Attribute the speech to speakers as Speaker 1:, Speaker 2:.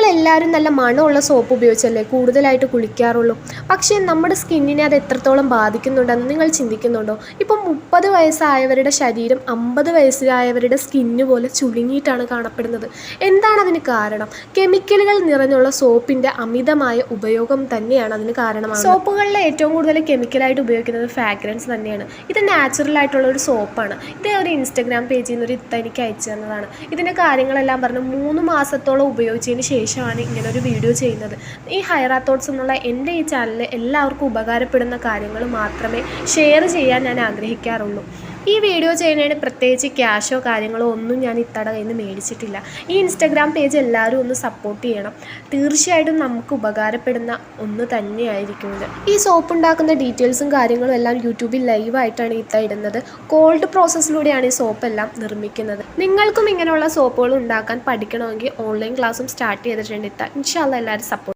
Speaker 1: നമ്മളെല്ലാവരും നല്ല മണമുള്ള സോപ്പ് ഉപയോഗിച്ചല്ലേ കൂടുതലായിട്ട് കുളിക്കാറുള്ളൂ. പക്ഷേ നമ്മുടെ സ്കിന്നിനെ അത് എത്രത്തോളം ബാധിക്കുന്നുണ്ടെന്ന് നിങ്ങൾ ചിന്തിക്കുന്നുണ്ടോ? ഇപ്പം 30 വയസ്സായവരുടെ ശരീരം 50 വയസ്സായവരുടെ സ്കിന്ന് പോലെ ചുളുങ്ങിയിട്ടാണ് കാണപ്പെടുന്നത്. എന്താണ് അതിന് കാരണം? കെമിക്കലുകൾ നിറഞ്ഞുള്ള സോപ്പിൻ്റെ അമിതമായ ഉപയോഗം തന്നെയാണ് അതിന് കാരണമാകുന്നത്. സോപ്പുകളിൽ ഏറ്റവും കൂടുതൽ കെമിക്കലായിട്ട് ഉപയോഗിക്കുന്നത് ഫ്രാഗ്രൻസ് തന്നെയാണ്. ഇത് നാച്ചുറൽ ആയിട്ടുള്ള ഒരു സോപ്പാണ്. ഇത് ഒരു ഇൻസ്റ്റഗ്രാം പേജിൽ നിന്ന് ഒരു ഇത്ത എനിക്ക് അയച്ചു തന്നതാണ്. ഇതിൻ്റെ കാര്യങ്ങളെല്ലാം പറഞ്ഞ് 3 മാസത്തോളം ഉപയോഗിച്ചതിന് ശേഷമാണ് ഇങ്ങനൊരു വീഡിയോ ചെയ്യുന്നത്. ഈ ഹൈറ തോട്ട്സ് എന്നുള്ള എൻ്റെ ഈ ചാനലിൽ എല്ലാവർക്കും ഉപകാരപ്പെടുന്ന കാര്യങ്ങൾ മാത്രമേ ഷെയർ ചെയ്യാൻ ഞാൻ ആഗ്രഹിക്കാറുള്ളൂ. ഈ വീഡിയോ ചെയ്യുന്നതിന് പ്രത്യേകിച്ച് ക്യാഷോ കാര്യങ്ങളോ ഒന്നും ഞാൻ ഇത്തയുടെ കയ്യിൽ നിന്ന് മേടിച്ചിട്ടില്ല. ഈ ഇൻസ്റ്റഗ്രാം പേജ് എല്ലാവരും ഒന്ന് സപ്പോർട്ട് ചെയ്യണം. തീർച്ചയായിട്ടും നമുക്ക് ഉപകാരപ്പെടുന്ന ഒന്ന് തന്നെയായിരിക്കും ഇത്. ഈ സോപ്പ് ഉണ്ടാക്കുന്ന ഡീറ്റെയിൽസും കാര്യങ്ങളും എല്ലാം യൂട്യൂബിൽ ലൈവായിട്ടാണ് ഇത്ത ഇടുന്നത്. കോൾഡ് പ്രോസസ്സിലൂടെയാണ് ഈ സോപ്പെല്ലാം നിർമ്മിക്കുന്നത്. നിങ്ങൾക്കും ഇങ്ങനെയുള്ള സോപ്പുകൾ ഉണ്ടാക്കാൻ പഠിക്കണമെങ്കിൽ ഓൺലൈൻ ക്ലാസ്സും സ്റ്റാർട്ട് ചെയ്തിട്ടുണ്ട് ഇത്ത. ഇൻഷാ അല്ലാഹ് എല്ലാവരും സപ്പോർട്ട്